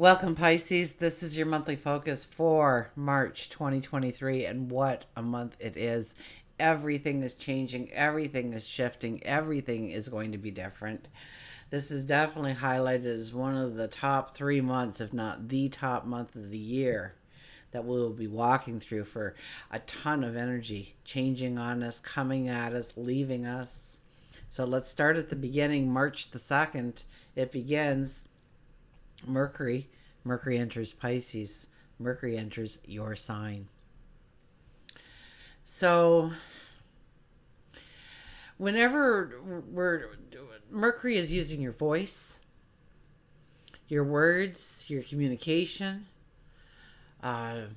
Welcome, Pisces. This is your monthly focus for March 2023, and what a month it is. Everything is changing, everything is shifting, everything is going to be different. This is definitely highlighted as one of the top 3 months, if not the top month of the year, that we will be walking through for a ton of energy changing on us, coming at us, leaving us. So let's start at the beginning. March the 2nd, it begins. Mercury enters Pisces. Mercury enters your sign. So whenever Mercury is using your voice, your words, your communication, and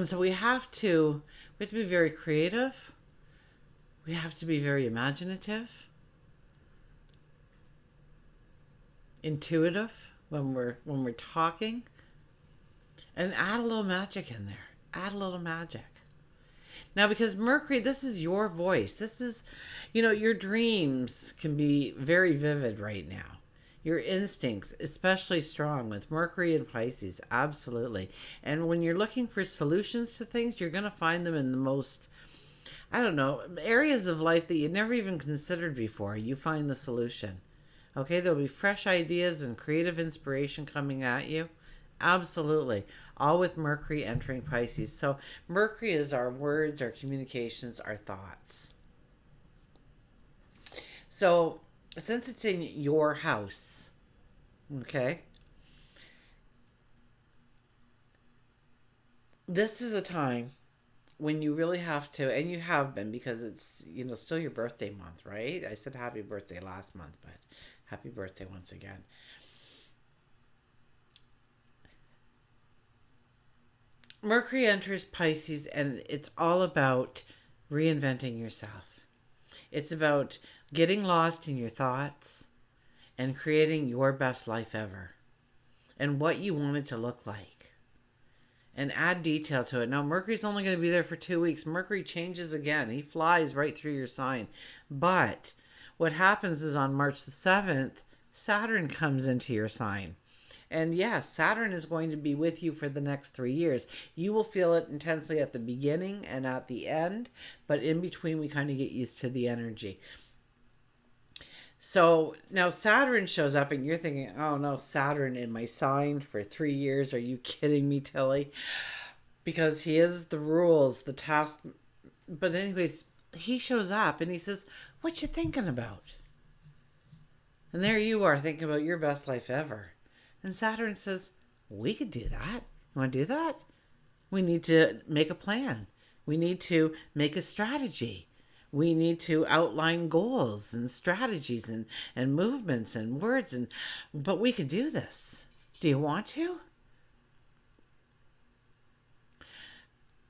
so we have to be very creative. We have to be very imaginative, intuitive when we're talking, and add a little magic in there. Add a little magic. Now, because Mercury, this is your voice. This is, your dreams can be very vivid right now. Your instincts, especially strong with Mercury and Pisces, absolutely. And when you're looking for solutions to things, you're going to find them in the most, areas of life that you never even considered before. You find the solution. Okay, there'll be fresh ideas and creative inspiration coming at you. Absolutely. All with Mercury entering Pisces. So Mercury is our words, our communications, our thoughts. So since it's in your house, okay, this is a time when you really have to, and you have been, because it's, still your birthday month, right? I said happy birthday last month, but happy birthday once again. Mercury enters Pisces, and it's all about reinventing yourself. It's about getting lost in your thoughts and creating your best life ever and what you want it to look like. And add detail to it. Now, Mercury's only going to be there for 2 weeks. Mercury changes again. He flies right through your sign. But what happens is on March the 7th, Saturn comes into your sign. And yes, Saturn is going to be with you for the next 3 years. You will feel it intensely at the beginning and at the end, but in between, we kind of get used to the energy. So now Saturn shows up, and you're thinking, oh no, Saturn in my sign for 3 years. Are you kidding me, Tilly? Because he is the rules, the task. But, anyways, he shows up and he says, what you thinking about? And there you are thinking about your best life ever. And Saturn says, we could do that. You want to do that? We need to make a plan. We need to make a strategy. We need to outline goals and strategies and movements and words. But we could do this. Do you want to?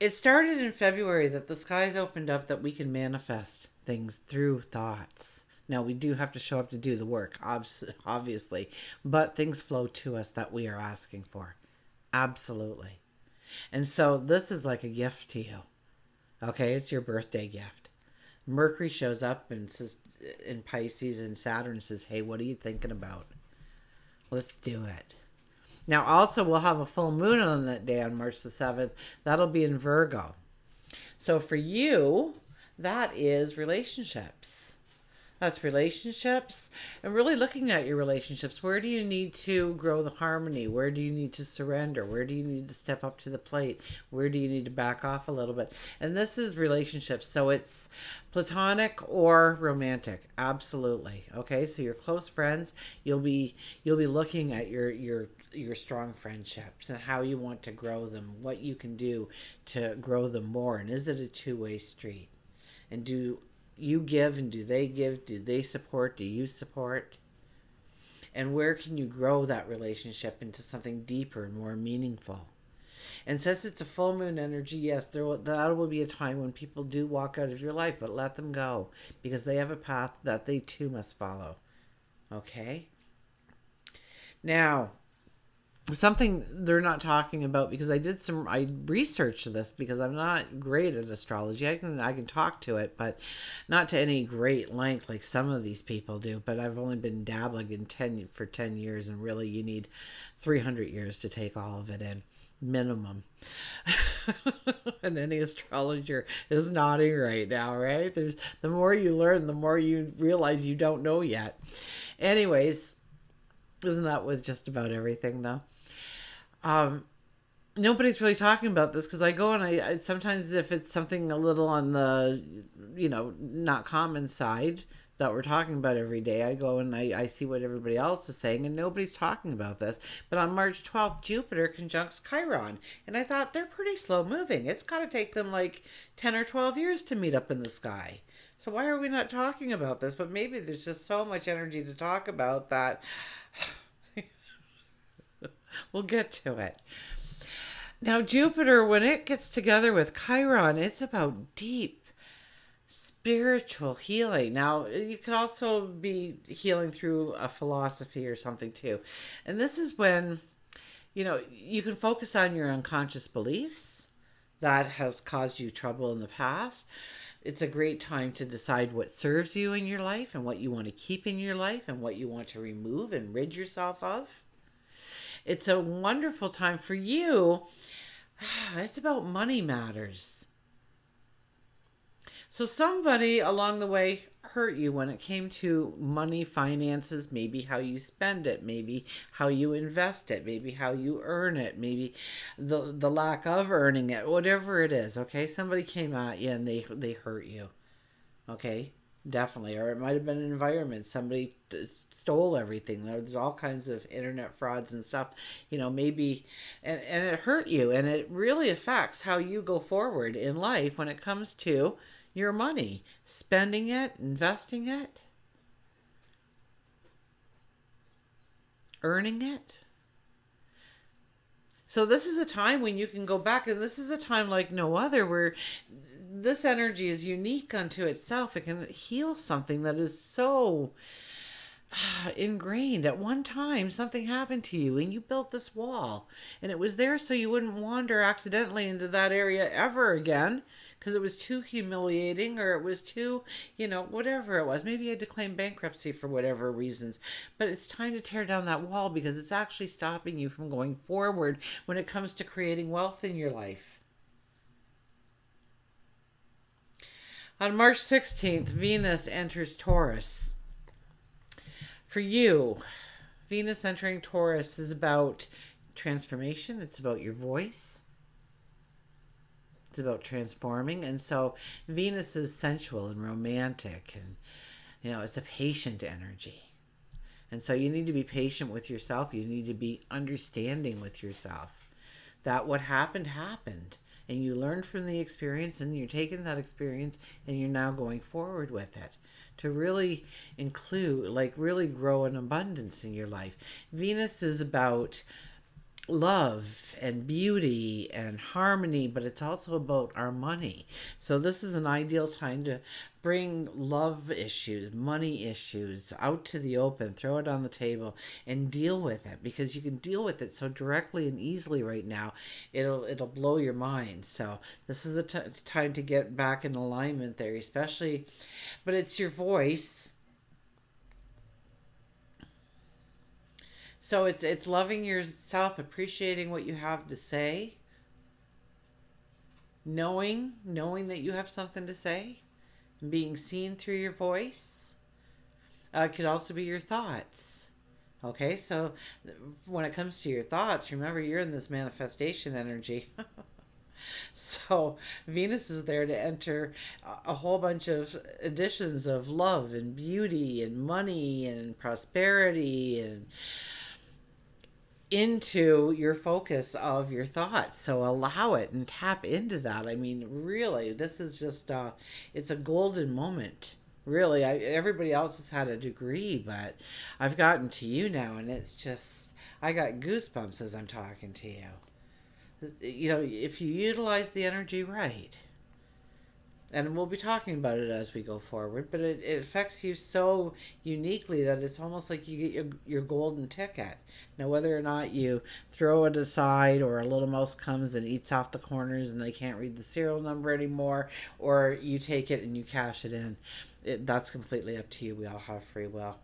It started in February that the skies opened up, that we can manifest things through thoughts. Now, we do have to show up to do the work, obviously, but things flow to us that we are asking for. Absolutely. And so this is like a gift to you. Okay, it's your birthday gift. Mercury shows up and says in Pisces, and Saturn says, hey, what are you thinking about? Let's do it. Now, also, we'll have a full moon on that day on March the 7th. That'll be in Virgo. So for you, that is relationships. That's relationships, and really looking at your relationships. Where do you need to grow the harmony? Where do you need to surrender? Where do you need to step up to the plate? Where do you need to back off a little bit? And this is relationships. So it's platonic or romantic. Absolutely. Okay. So your close friends, you'll be looking at your strong friendships and how you want to grow them, what you can do to grow them more. And is it a two-way street? And do you give, and do they give? Do they support? Do you support? And where can you grow that relationship into something deeper and more meaningful? And since it's a full moon energy, yes, that will be a time when people do walk out of your life, but let them go, because they have a path that they too must follow. Okay? Now, something they're not talking about, because I researched this because I'm not great at astrology. I can talk to it, but not to any great length like some of these people do. But I've only been dabbling in 10 years, and really you need 300 years to take all of it in, minimum. And any astrologer is nodding right now, right? There's the more you learn, the more you realize you don't know yet. Anyways, isn't that with just about everything though? Um, Nobody's really talking about this, because I go and I sometimes, if it's something a little on the, not common side that we're talking about every day, I go and I see what everybody else is saying, and nobody's talking about this. But on March 12th, Jupiter conjuncts Chiron, and I thought they're pretty slow moving. It's got to take them like 10 or 12 years to meet up in the sky. So why are we not talking about this? But maybe there's just so much energy to talk about that we'll get to it. Now, Jupiter, when it gets together with Chiron, it's about deep spiritual healing. Now, you could also be healing through a philosophy or something too. And this is when, you can focus on your unconscious beliefs that has caused you trouble in the past. It's a great time to decide what serves you in your life and what you want to keep in your life and what you want to remove and rid yourself of. It's a wonderful time for you. It's about money matters. So somebody along the way hurt you when it came to money, finances, maybe how you spend it, maybe how you invest it, maybe how you earn it, maybe the lack of earning it, whatever it is, okay? Somebody came at you and they hurt you, okay? Definitely. Or it might have been an environment. Somebody stole everything. There's all kinds of internet frauds and stuff, maybe, and it hurt you, and it really affects how you go forward in life when it comes to your money, spending it, investing it, earning it. So this is a time when you can go back, and this is a time like no other, where this energy is unique unto itself. It can heal something that is so ingrained. At one time, something happened to you and you built this wall, and it was there so you wouldn't wander accidentally into that area ever again, because it was too humiliating, or it was too, whatever it was. Maybe you had to claim bankruptcy for whatever reasons. But it's time to tear down that wall, because it's actually stopping you from going forward when it comes to creating wealth in your life. On March 16th, Venus enters Taurus. For you, Venus entering Taurus is about transformation. It's about your voice. It's about transforming. And so Venus is sensual and romantic, and it's a patient energy. And so you need to be patient with yourself. You need to be understanding with yourself that what happened happened, and you learned from the experience, and you're taking that experience and you're now going forward with it to really include, like, really grow an abundance in your life. Venus is about love and beauty and harmony, but it's also about our money. So this is an ideal time to bring love issues, money issues out to the open, throw it on the table and deal with it, because you can deal with it so directly and easily right now. It'll blow your mind. So this is a time to get back in alignment there, especially, but it's your voice. So it's loving yourself, appreciating what you have to say, knowing that you have something to say, being seen through your voice. It could also be your thoughts. Okay, so when it comes to your thoughts, remember you're in this manifestation energy. So Venus is there to enter a whole bunch of additions of love and beauty and money and prosperity and into your focus of your thoughts. So allow it and tap into that. I mean, really, this is just it's a golden moment. Really, everybody else has had a degree, but I've gotten to you now, and it's just, I got goosebumps as I'm talking to you. If you utilize the energy right, And we'll be talking about it as we go forward, but it affects you so uniquely that it's almost like you get your golden ticket. Now, whether or not you throw it aside, or a little mouse comes and eats off the corners and they can't read the serial number anymore, or you take it and you cash it in, that's completely up to you. We all have free will.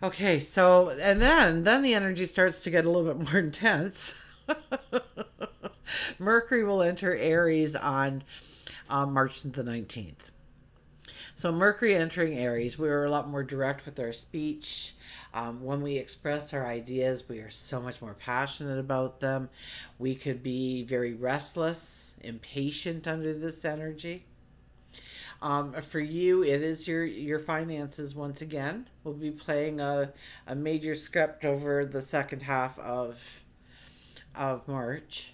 Okay, so and then the energy starts to get a little bit more intense. Mercury will enter Aries on March the 19th. So Mercury entering Aries, we are a lot more direct with our speech. When we express our ideas, we are so much more passionate about them. We could be very restless, impatient under this energy. For you, it is your finances once again. We'll be playing a major script over the second half of March,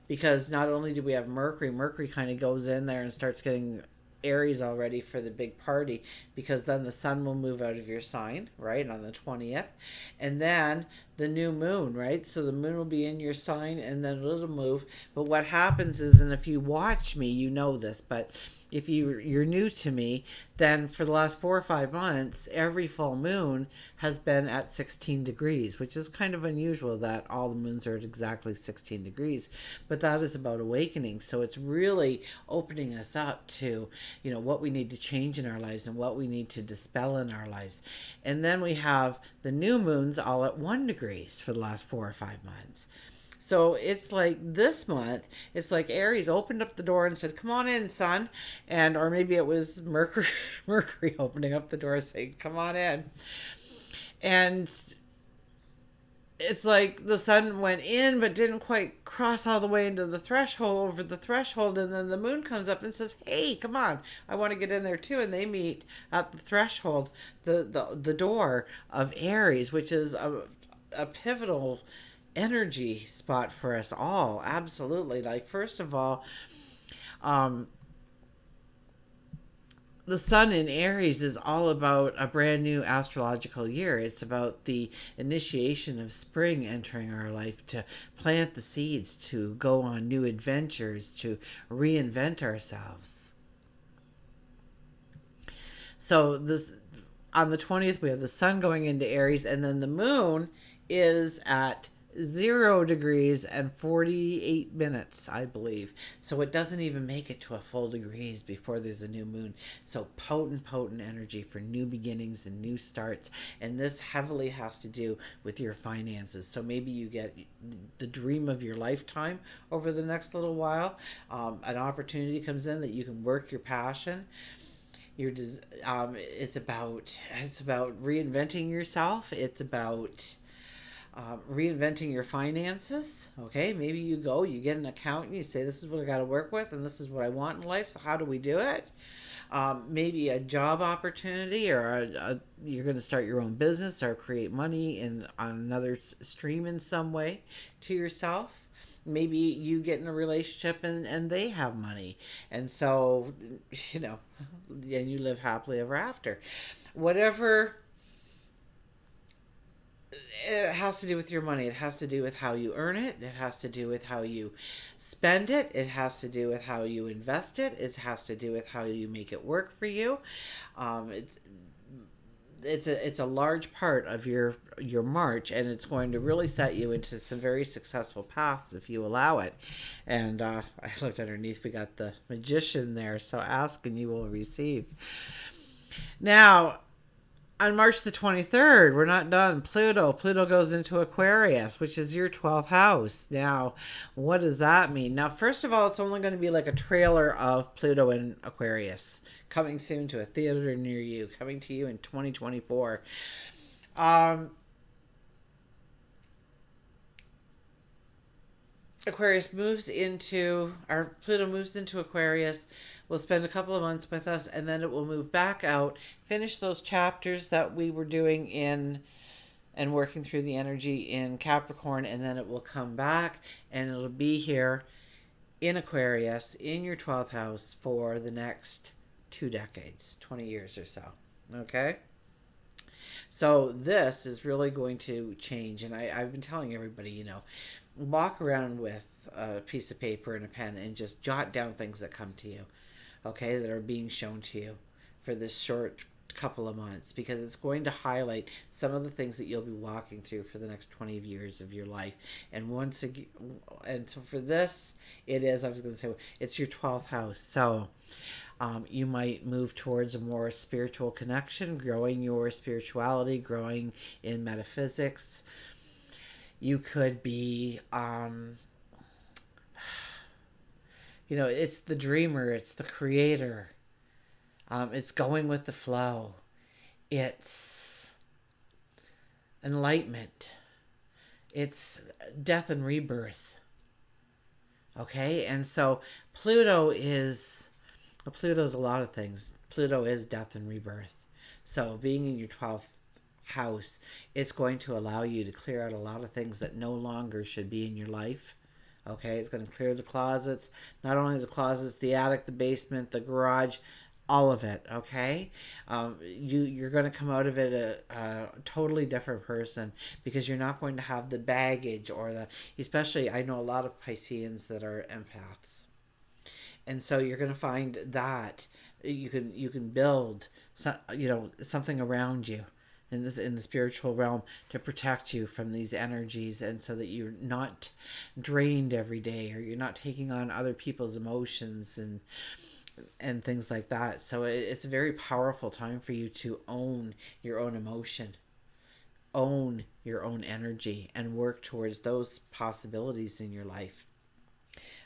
because not only do we have Mercury kind of goes in there and starts getting Aries already for the big party, because then the sun will move out of your sign, right, on the 20th. And then the new moon, right? So the moon will be in your sign and then it'll move. But what happens is, and if you watch me, you know this, but if you're new to me, then for the last 4 or 5 months, every full moon has been at 16 degrees, which is kind of unusual that all the moons are at exactly 16 degrees. But that is about awakening. So it's really opening us up to, what we need to change in our lives and what we need to dispel in our lives. And then we have the new moons all at 1 degrees for the last 4 or 5 months. So it's like this month, it's like Aries opened up the door and said, "Come on in, son." Or maybe it was Mercury, Mercury opening up the door saying, "Come on in." And it's like the sun went in but didn't quite cross all the way into the threshold, over the threshold, and then the moon comes up and says, "Hey, come on, I want to get in there too." And they meet at the threshold, the door of Aries, which is a pivotal energy spot for us all. Absolutely. Like, first of all, the sun in Aries is all about a brand new astrological year. It's about the initiation of spring entering our life, to plant the seeds, to go on new adventures, to reinvent ourselves. So this, on the 20th, we have the sun going into Aries, and then the moon is at 0 degrees and 48 minutes, I believe. So it doesn't even make it to a full degrees before there's a new moon. So potent energy for new beginnings and new starts. And this heavily has to do with your finances. So maybe you get the dream of your lifetime over the next little while. An opportunity comes in that you can work your passion. It's about reinventing yourself. It's about reinventing your finances. Okay, maybe you get an accountant, you say, "This is what I got to work with and this is what I want in life, so how do we do it?" Maybe a job opportunity, or you're going to start your own business or create money on another stream in some way to yourself. Maybe you get in a relationship and they have money, and so and you live happily ever after. Whatever. It has to do with your money. It has to do with how you earn it. It has to do with how you spend it. It has to do with how you invest it. It has to do with how you make it work for you. It's a large part of your March, and it's going to really set you into some very successful paths if you allow it. And I looked underneath. We got the Magician there. So ask and you will receive. Now, on March the 23rd, we're not done. Pluto goes into Aquarius, which is your 12th house. Now, what does that mean? Now, first of all, it's only going to be like a trailer of Pluto in Aquarius, coming soon to a theater near you, coming to you in 2024. Pluto moves into Aquarius. Will spend a couple of months with us, and then it will move back out, finish those chapters that we were doing in and working through the energy in Capricorn, and then it will come back and it'll be here in Aquarius in your 12th house for the next 2 decades, 20 years or so. Okay? So this is really going to change, and I've been telling everybody, walk around with a piece of paper and a pen and just jot down things that come to you. okay, that are being shown to you for this short couple of months, because it's going to highlight some of the things that you'll be walking through for the next 20 years of your life. And once again, and so for this, it is, I was going to say, it's your 12th house. So you might move towards a more spiritual connection, growing your spirituality, growing in metaphysics. You could be, it's the dreamer, it's the creator, it's going with the flow, it's enlightenment, it's death and rebirth. Okay, and so Pluto's a lot of things. Pluto is death and rebirth. So being in your 12th house, it's going to allow you to clear out a lot of things that no longer should be in your life. Okay, it's going to clear the closets, not only the closets, the attic, the basement, the garage, all of it. Okay, you're going to come out of it a totally different person, because you're not going to have the baggage or the, especially I know a lot of Pisceans that are empaths, and so you're going to find that you can build something around you in the spiritual realm to protect you from these energies, and so that you're not drained every day, or you're not taking on other people's emotions and things like that. So it's a very powerful time for you to own your own emotion, own your own energy, and work towards those possibilities in your life.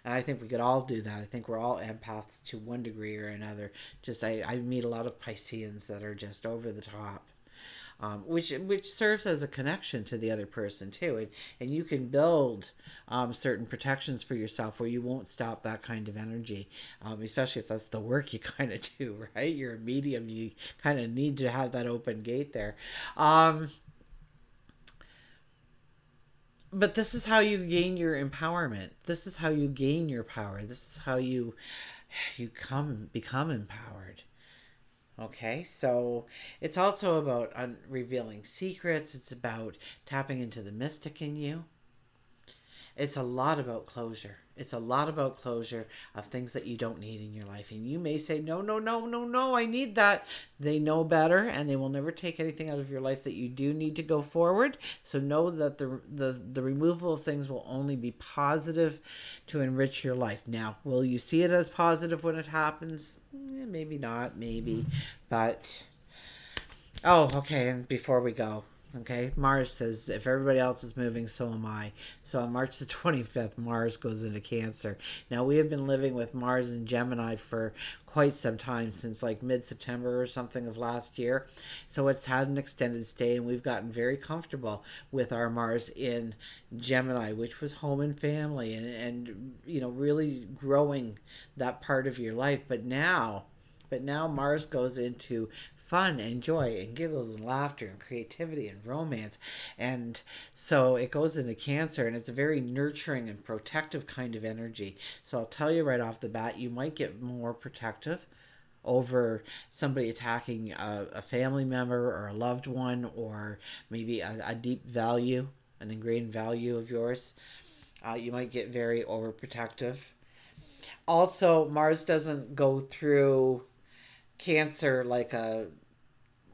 And I think we could all do that. I think we're all empaths to one degree or another. Just I meet a lot of Pisceans that are just over the top, which serves as a connection to the other person too, and you can build certain protections for yourself where you won't stop that kind of energy, especially if that's the work you kind of do, right? You're a medium, you kind of need to have that open gate there. But this is how you gain your empowerment. This is how you gain your power. This is how you become empowered. Okay, so it's also about revealing secrets. It's about tapping into the mystic in you. It's a lot about closure. It's a lot about closure of things that you don't need in your life. And you may say, no, no, no, no, no, I need that. They know better, and they will never take anything out of your life that you do need to go forward. So know that the removal of things will only be positive to enrich your life. Now, will you see it as positive when it happens? Maybe not, maybe. But, oh, okay, and before we go, okay, Mars says, if everybody else is moving, so am I. So on March the 25th, Mars goes into Cancer. Now, we have been living with Mars in Gemini for quite some time, since like mid-September or something of last year. So it's had an extended stay, and we've gotten very comfortable with our Mars in Gemini, which was home and family, and really growing that part of your life. But now Mars goes into fun and joy and giggles and laughter and creativity and romance. And so it goes into Cancer, and it's a very nurturing and protective kind of energy. So I'll tell you right off the bat, you might get more protective over somebody attacking a family member or a loved one, or maybe a deep value, an ingrained value of yours. You might get very overprotective. Also, Mars doesn't go through Cancer like a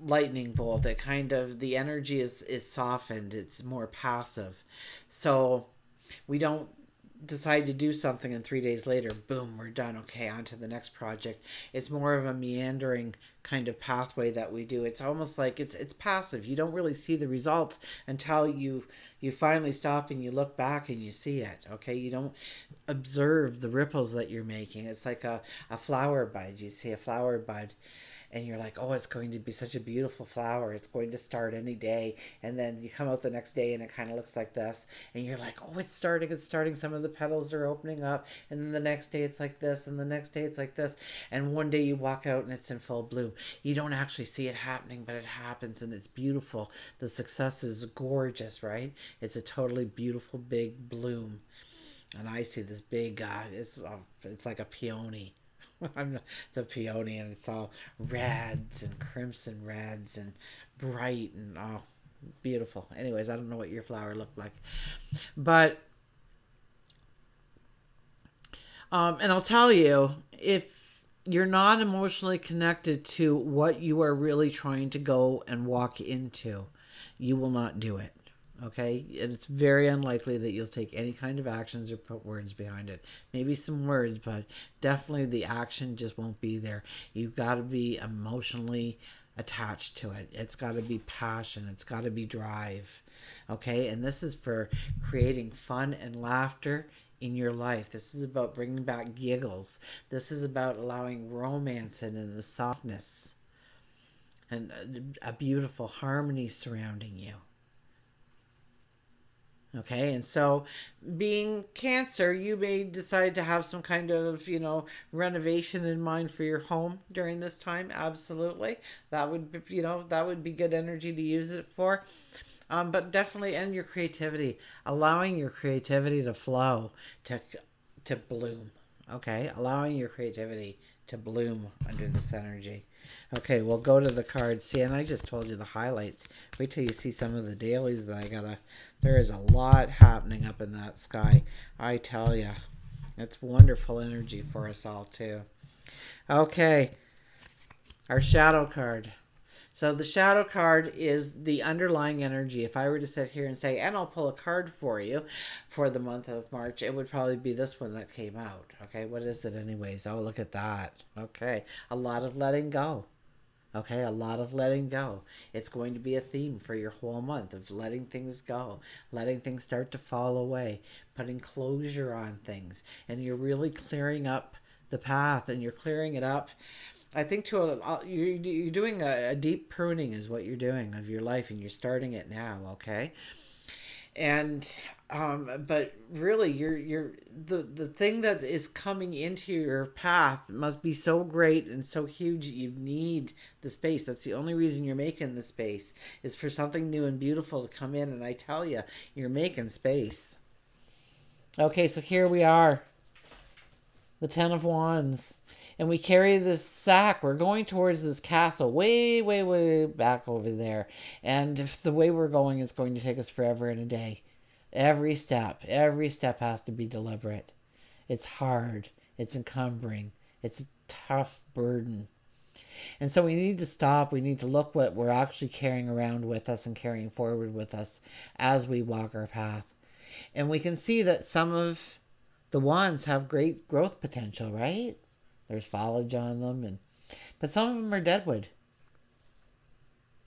lightning bolt. It kind of, the energy is softened, it's more passive. So we don't decide to do something and 3 days later, boom, we're done, okay, on to the next project. It's more of a meandering kind of pathway that we do. It's almost like it's passive. You don't really see the results until you finally stop and you look back and you see it. Okay, you don't observe the ripples that you're making. It's like a flower bud. You see a flower bud, and you're like, oh, it's going to be such a beautiful flower. It's going to start any day. And then you come out the next day and it kind of looks like this. And you're like, oh, it's starting. Some of the petals are opening up. And then the next day it's like this. And the next day it's like this. And one day you walk out and it's in full bloom. You don't actually see it happening, but it happens, and it's beautiful. The success is gorgeous, right? It's a totally beautiful big bloom. And I see this big, it's like a peony. I'm the peony, and it's all reds and crimson reds and bright and beautiful. Anyways, I don't know what your flower looked like, but and I'll tell you, if you're not emotionally connected to what you are really trying to go and walk into, you will not do it. Okay? It's very unlikely that you'll take any kind of actions or put words behind it. Maybe some words, but definitely the action just won't be there. You've got to be emotionally attached to it. It's got to be passion. It's got to be drive. Okay? And this is for creating fun and laughter in your life. This is about bringing back giggles. This is about allowing romance and the softness and a beautiful harmony surrounding you. Okay, and so being Cancer, you may decide to have some kind of, renovation in mind for your home during this time. Absolutely. That would be, that would be good energy to use it for. But definitely end your creativity, allowing your creativity to flow, to bloom. Okay, allowing your creativity to bloom under this energy. Okay, we'll go to the cards. See, and I just told you the highlights. Wait till you see some of the dailies that I gotta. There is a lot happening up in that sky. I tell you, it's wonderful energy for us all too. Okay, our shadow card. So the shadow card is the underlying energy. If I were to sit here and say, and I'll pull a card for you for the month of March, it would probably be this one that came out. Okay, what is it anyways? Oh, look at that. Okay, a lot of letting go. Okay, a lot of letting go. It's going to be a theme for your whole month of letting things go, letting things start to fall away, putting closure on things, and you're really clearing up the path, and you're clearing it up. I think you're doing a deep pruning is what you're doing of your life, and you're starting it now. Okay, and but really the thing that is coming into your path must be so great and so huge. You need the space. That's the only reason you're making the space, is for something new and beautiful to come in. And I tell you, you're making space. Okay, so here we are, the Ten of Wands, and we carry this sack. We're going towards this castle way, way, way back over there. And if the way we're going is going to take us forever and a day. Every step has to be deliberate. It's hard. It's encumbering. It's a tough burden. And so we need to stop. We need to look what we're actually carrying around with us and carrying forward with us as we walk our path. And we can see that some of the wands have great growth potential, right? There's foliage on them, but some of them are deadwood.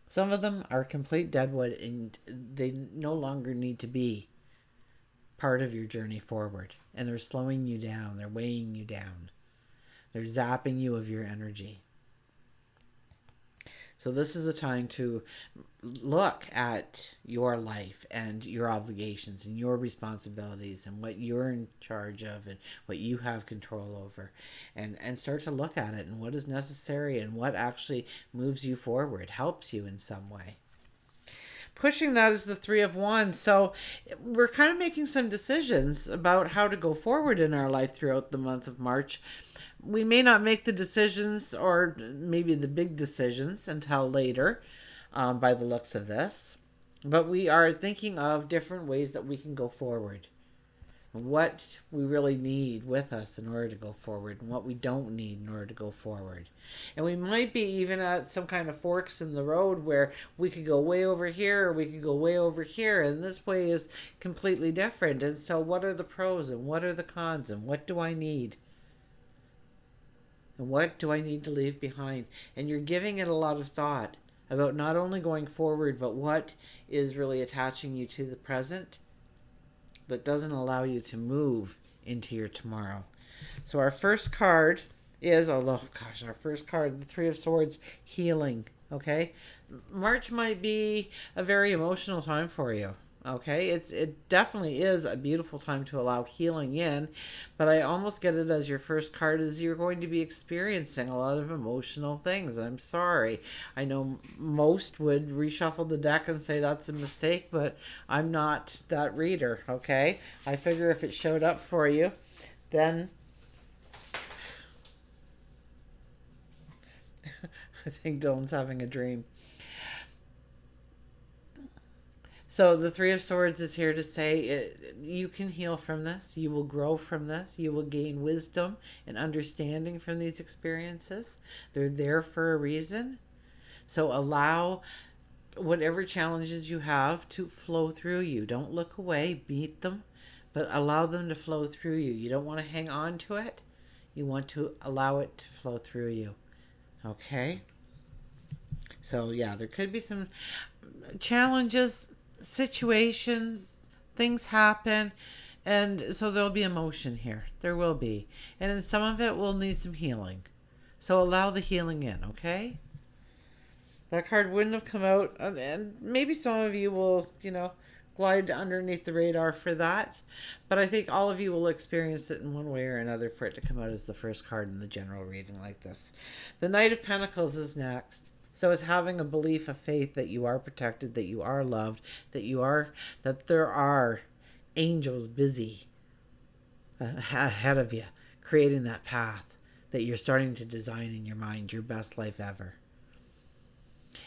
Some of them are complete deadwood, and they no longer need to be part of your journey forward. And they're slowing you down. They're weighing you down. They're zapping you of your energy. So this is a time to look at your life and your obligations and your responsibilities and what you're in charge of and what you have control over, and start to look at it and what is necessary and what actually moves you forward, helps you in some way. Pushing that is the Three of Wands. So we're kind of making some decisions about how to go forward in our life throughout the month of March. We may not make the decisions, or maybe the big decisions, until later, by the looks of this. But we are thinking of different ways that we can go forward. What we really need with us in order to go forward, and what we don't need in order to go forward. And we might be even at some kind of forks in the road where we could go way over here or we could go way over here, and this way is completely different. And so what are the pros and what are the cons, and what do I need? And what do I need to leave behind? And you're giving it a lot of thought about not only going forward, but what is really attaching you to the present that doesn't allow you to move into your tomorrow. So our first card is, our first card, the Three of Swords, healing. Okay? March might be a very emotional time for you. Okay, it definitely is a beautiful time to allow healing in, but I almost get it as your first card is you're going to be experiencing a lot of emotional things. I'm sorry. I know most would reshuffle the deck and say that's a mistake, but I'm not that reader, okay? I figure if it showed up for you, then I think Dylan's having a dream. So the Three of Swords is here to say you can heal from this. You will grow from this. You will gain wisdom and understanding from these experiences. They're there for a reason. So allow whatever challenges you have to flow through you. Don't look away, beat them, but allow them to flow through you. You don't want to hang on to it. You want to allow it to flow through you. Okay? So, yeah, there could be some challenges, situations, things happen, and so there'll be emotion here. There will be. And then some of it will need some healing. So allow the healing in, okay? That card wouldn't have come out, and maybe some of you will, glide underneath the radar for that. But I think all of you will experience it in one way or another for it to come out as the first card in the general reading like this. The Knight of Pentacles is next. So it's having a belief, a faith that you are protected, that you are loved, that there are angels busy ahead of you, creating that path that you're starting to design in your mind, your best life ever.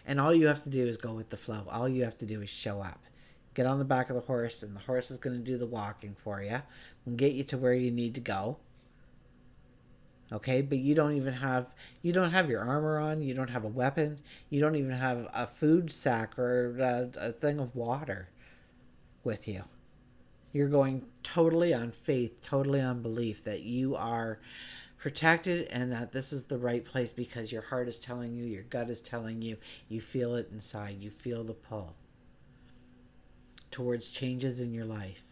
And all you have to do is go with the flow. All you have to do is show up. Get on the back of the horse, and the horse is going to do the walking for you and get you to where you need to go. Okay, but you don't have your armor on, you don't have a weapon, you don't even have a food sack or a thing of water with you. You're going totally on faith, totally on belief that you are protected and that this is the right place because your heart is telling you, your gut is telling you, you feel it inside, you feel the pull towards changes in your life.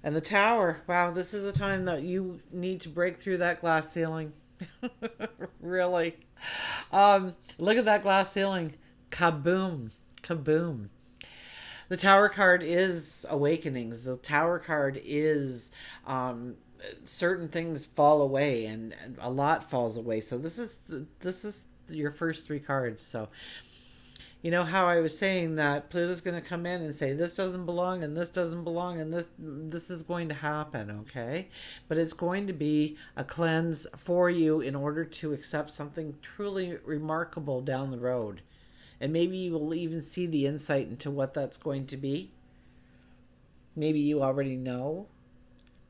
And the Tower, wow, this is a time that you need to break through that glass ceiling. Really. Look at that glass ceiling. Kaboom. Kaboom. The Tower card is awakenings. The Tower card is certain things fall away and a lot falls away. So this is your first three cards. So you know how I was saying that Pluto's going to come in and say this doesn't belong and this doesn't belong and this is going to happen, okay? But it's going to be a cleanse for you in order to accept something truly remarkable down the road. And maybe you will even see the insight into what that's going to be. Maybe you already know,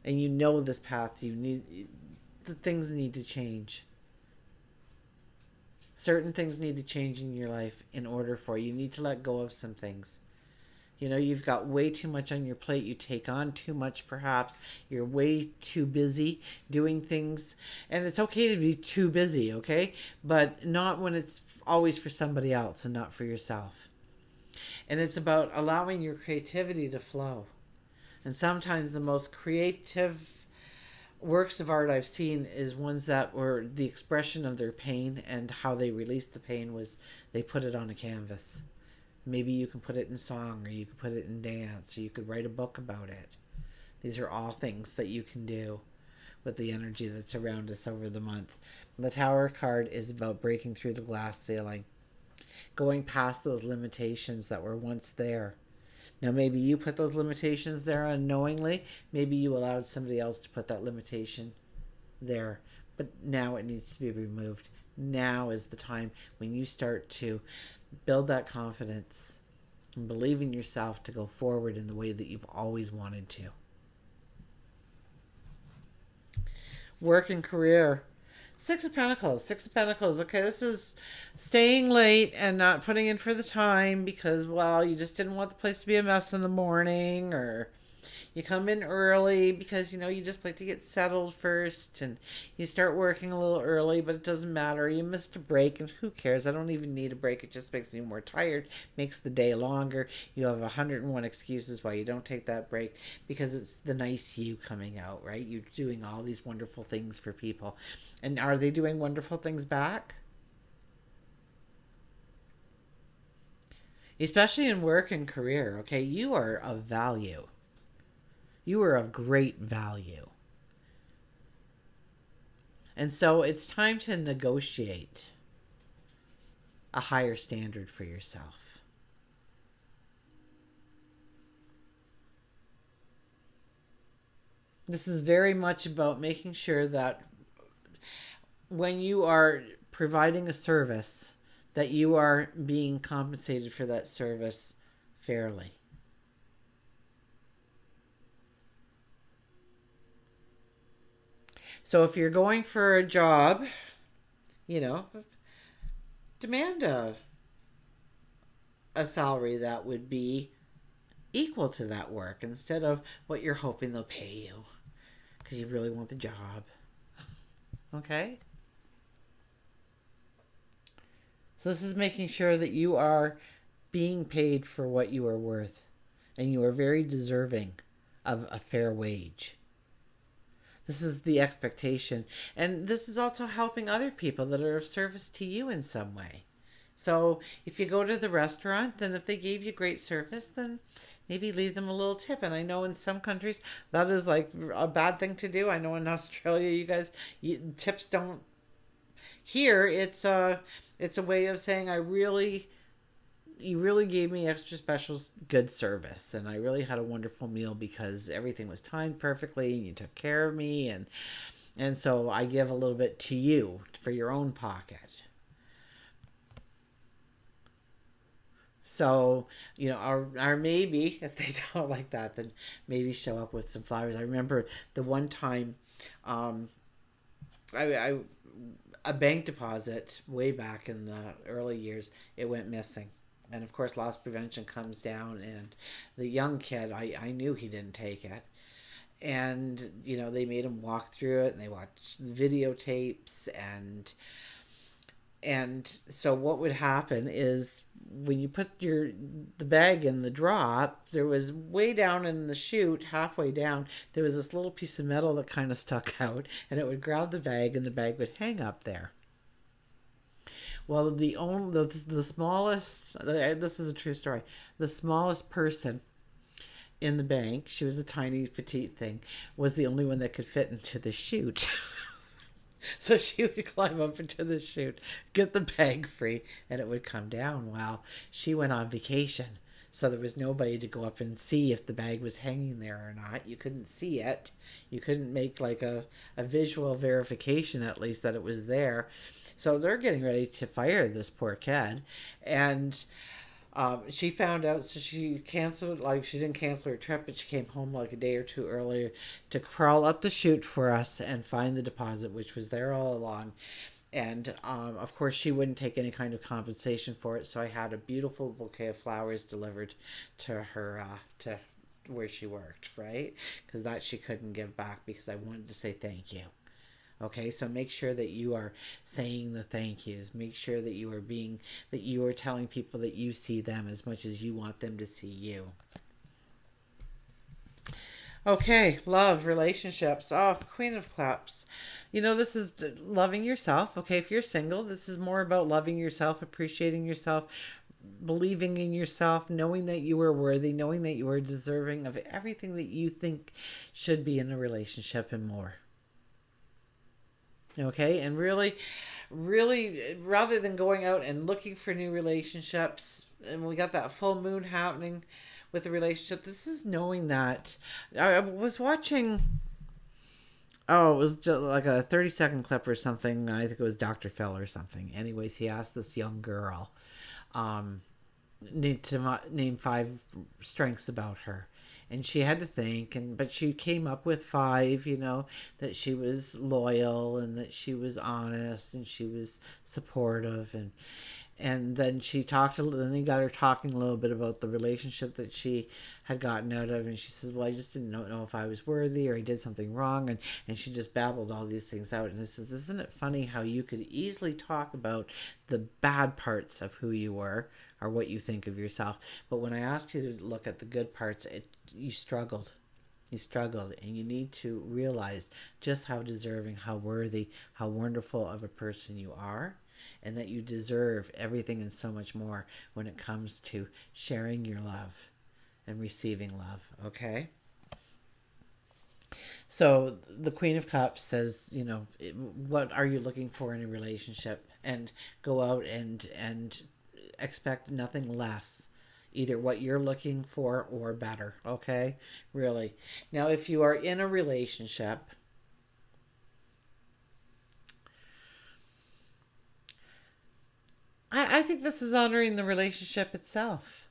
and you know this path. The things need to change. Certain things need to change in your life in order for you need to let go of some things. You've got way too much on your plate. You take on too much, perhaps. You're way too busy doing things. And it's okay to be too busy, okay? But not when it's always for somebody else and not for yourself. And it's about allowing your creativity to flow. And sometimes the most creative works of art I've seen is ones that were the expression of their pain, and how they released the pain was they put it on a canvas. Maybe you can put it in song, or you could put it in dance, or you could write a book about it. These are all things that you can do with the energy that's around us over the month. The Tower card is about breaking through the glass ceiling, going past those limitations that were once there. Now, maybe you put those limitations there unknowingly. Maybe you allowed somebody else to put that limitation there. But now it needs to be removed. Now is the time when you start to build that confidence and believe in yourself to go forward in the way that you've always wanted to. Work and career. Six of Pentacles. Six of Pentacles. Okay, this is staying late and not putting in for the time because, well, you just didn't want the place to be a mess in the morning, or you come in early because, you just like to get settled first, and you start working a little early, but it doesn't matter. You missed a break, and who cares? I don't even need a break. It just makes me more tired, makes the day longer. You have 101 excuses why you don't take that break because it's the nice you coming out, right? You're doing all these wonderful things for people. And are they doing wonderful things back? Especially in work and career, okay? You are of value. You are of great value. And so it's time to negotiate a higher standard for yourself. This is very much about making sure that when you are providing a service, that you are being compensated for that service fairly. So if you're going for a job, you know, demand a salary that would be equal to that work instead of what you're hoping they'll pay you because you really want the job. Okay? So this is making sure that you are being paid for what you are worth and you are very deserving of a fair wage. This is the expectation. And this is also helping other people that are of service to you in some way. So if you go to the restaurant, then if they gave you great service, then maybe leave them a little tip. And I know in some countries that is like a bad thing to do. I know in Australia, tips don't. Here, it's a way of saying you really gave me extra special good service, and I really had a wonderful meal because everything was timed perfectly and you took care of me, and so I give a little bit to you for your own pocket. So, or maybe if they don't like that, then maybe show up with some flowers. I remember the one time, um, I a bank deposit way back in the early years, it went missing. And of course, loss prevention comes down, and the young kid, I knew he didn't take it. And, they made him walk through it and they watched videotapes, and so what would happen is when you put the bag in the drop, there was way down in the chute, halfway down, there was this little piece of metal that kind of stuck out, and it would grab the bag and the bag would hang up there. Well, the smallest, this is a true story, the smallest person in the bank, she was a tiny petite thing, was the only one that could fit into the chute. So she would climb up into the chute, get the bag free, and it would come down. Well, she went on vacation, so there was nobody to go up and see if the bag was hanging there or not. You couldn't see it. You couldn't make like a visual verification, at least, that it was there. So they're getting ready to fire this poor kid. And she found out, so she canceled, like she didn't cancel her trip, but she came home like a day or two earlier to crawl up the chute for us and find the deposit, which was there all along. And of course, she wouldn't take any kind of compensation for it, so I had a beautiful bouquet of flowers delivered to her, to where she worked, right? Because that she couldn't give back because I wanted to say thank you. Okay, so make sure that you are saying the thank yous. Make sure that you are telling people that you see them as much as you want them to see you. Okay, love, relationships. Oh, Queen of Cups. This is loving yourself. Okay, if you're single, this is more about loving yourself, appreciating yourself, believing in yourself, knowing that you are worthy, knowing that you are deserving of everything that you think should be in a relationship and more. Okay, and really, rather than going out and looking for new relationships, and we got that full moon happening with the relationship, this is knowing that. I was watching, it was just like a 30-second clip or something. I think it was Dr. Phil or something. Anyways, he asked this young girl, need to name 5 strengths about her, and she had to think, but she came up with 5, that she was loyal and that she was honest and she was supportive, and then she talked then he got her talking a little bit about the relationship that she had gotten out of, and she says, well, I just didn't know if I was worthy or I did something wrong, and she just babbled all these things out. And this says, isn't it funny how you could easily talk about the bad parts of who you were or what you think of yourself, but when I asked you to look at the good parts, you struggled. You struggled, and you need to realize just how deserving, how worthy, how wonderful of a person you are, and that you deserve everything and so much more when it comes to sharing your love and receiving love, okay? So the Queen of Cups says, what are you looking for in a relationship? And go out and expect nothing less, either what you're looking for or better, okay? Really. Now, if you are in a relationship, think this is honoring the relationship itself.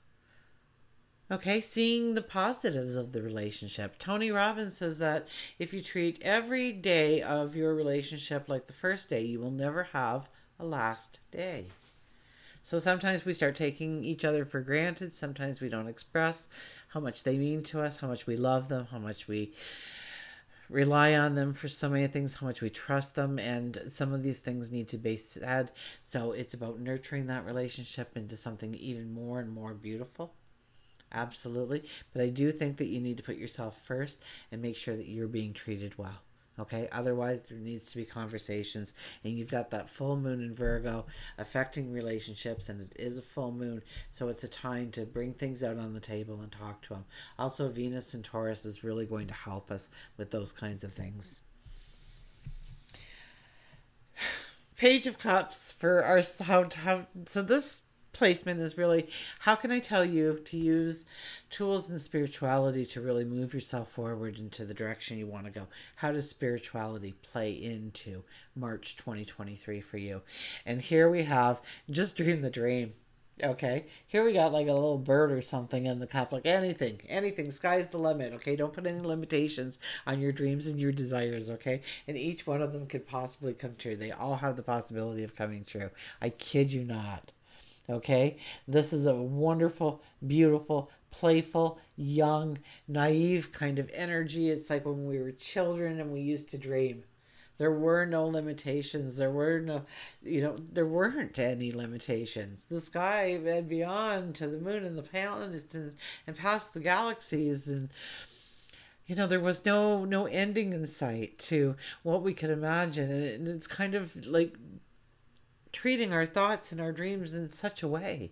Okay, seeing the positives of the relationship. Tony Robbins says that if you treat every day of your relationship like the first day, you will never have a last day. So sometimes we start taking each other for granted. Sometimes we don't express how much they mean to us, how much we love them, how much we rely on them for so many things, how much we trust them, and some of these things need to be said. So it's about nurturing that relationship into something even more and more beautiful. Absolutely. But I do think that you need to put yourself first and make sure that you're being treated well. Okay, otherwise there needs to be conversations, and you've got that full moon in Virgo affecting relationships, and it is a full moon, so it's a time to bring things out on the table and talk to them. Also, Venus and Taurus is really going to help us with those kinds of things. Page of Cups for our how so this placement is really, how can I tell you to use tools and spirituality to really move yourself forward into the direction you want to go? How does spirituality play into March 2023 for you? And here we have just dream the dream. Okay, here we got like a little bird or something in the cup, like anything, sky's the limit. Okay, don't put any limitations on your dreams and your desires. Okay, and each one of them could possibly come true. They all have the possibility of coming true. I kid you not. Okay, this is a wonderful, beautiful, playful, young, naive kind of energy. It's like when we were children and we used to dream. There were no limitations. There were no, there weren't any limitations. The sky and beyond to the moon and the planets and past the galaxies, and there was no ending in sight to what we could imagine. And it's kind of like treating our thoughts and our dreams in such a way.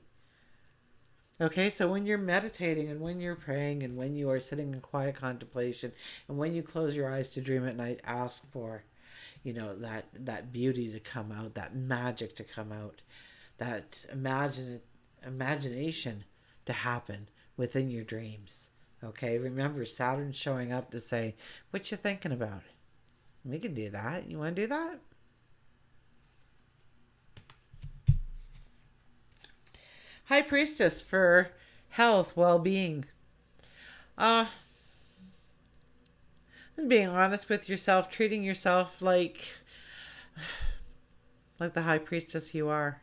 Okay, so when you're meditating and when you're praying and when you are sitting in quiet contemplation and when you close your eyes to dream at night, ask for, that beauty to come out, that magic to come out, that imagination to happen within your dreams. Okay, remember Saturn's showing up to say, what you thinking about? We can do that. You want to do that? High Priestess for health, well-being. Being honest with yourself, treating yourself like the High Priestess you are.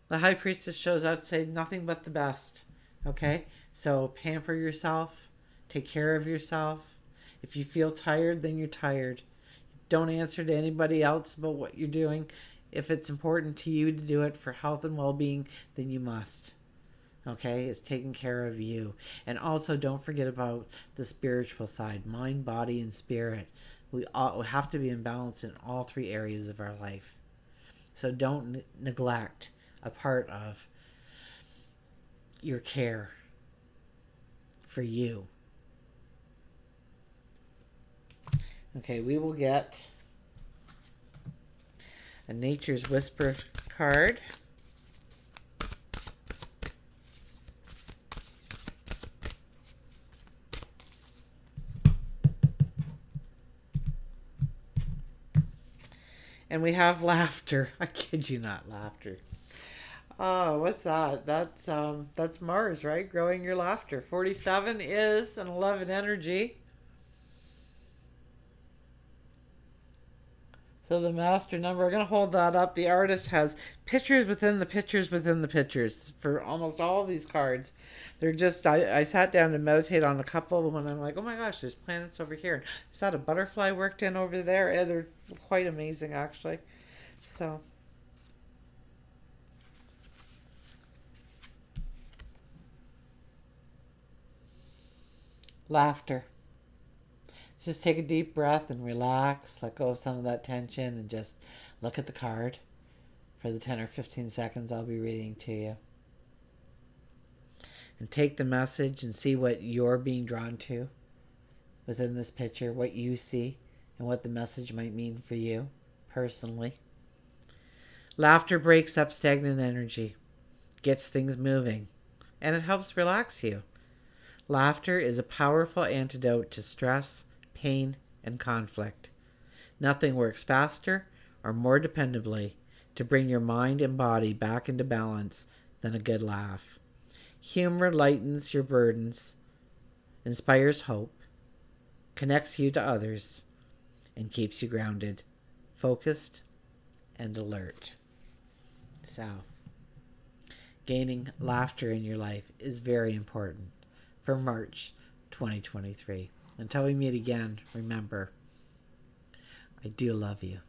The High Priestess shows up to say nothing but the best. Okay? So pamper yourself. Take care of yourself. If you feel tired, then you're tired. Don't answer to anybody else about what you're doing. If it's important to you to do it for health and well-being, then you must. Okay? It's taking care of you. And also don't forget about the spiritual side. Mind, body, and spirit. We have to be in balance in all three areas of our life. So don't neglect a part of your care for you. Okay, we will get a Nature's Whisper card. And we have laughter. I kid you not, laughter. Oh, what's that? That's Mars, right? Growing your laughter. 47 is an 11 energy. So the master number, I'm going to hold that up. The artist has pictures within the pictures within the pictures for almost all of these cards. They're just, I sat down to meditate on a couple of them and I'm like, oh my gosh, there's planets over here. Is that a butterfly worked in over there? Yeah, they're quite amazing actually. So. Laughter. Just take a deep breath and relax. Let go of some of that tension and just look at the card for the 10 or 15 seconds I'll be reading to you. And take the message and see what you're being drawn to within this picture, what you see, and what the message might mean for you personally. Laughter breaks up stagnant energy, gets things moving, and it helps relax you. Laughter is a powerful antidote to stress, pain, and conflict. Nothing works faster or more dependably to bring your mind and body back into balance than a good laugh. Humor lightens your burdens, inspires hope, connects you to others, and keeps you grounded, focused, and alert. So, gaining laughter in your life is very important for March 2023. Until we meet again, remember, I do love you.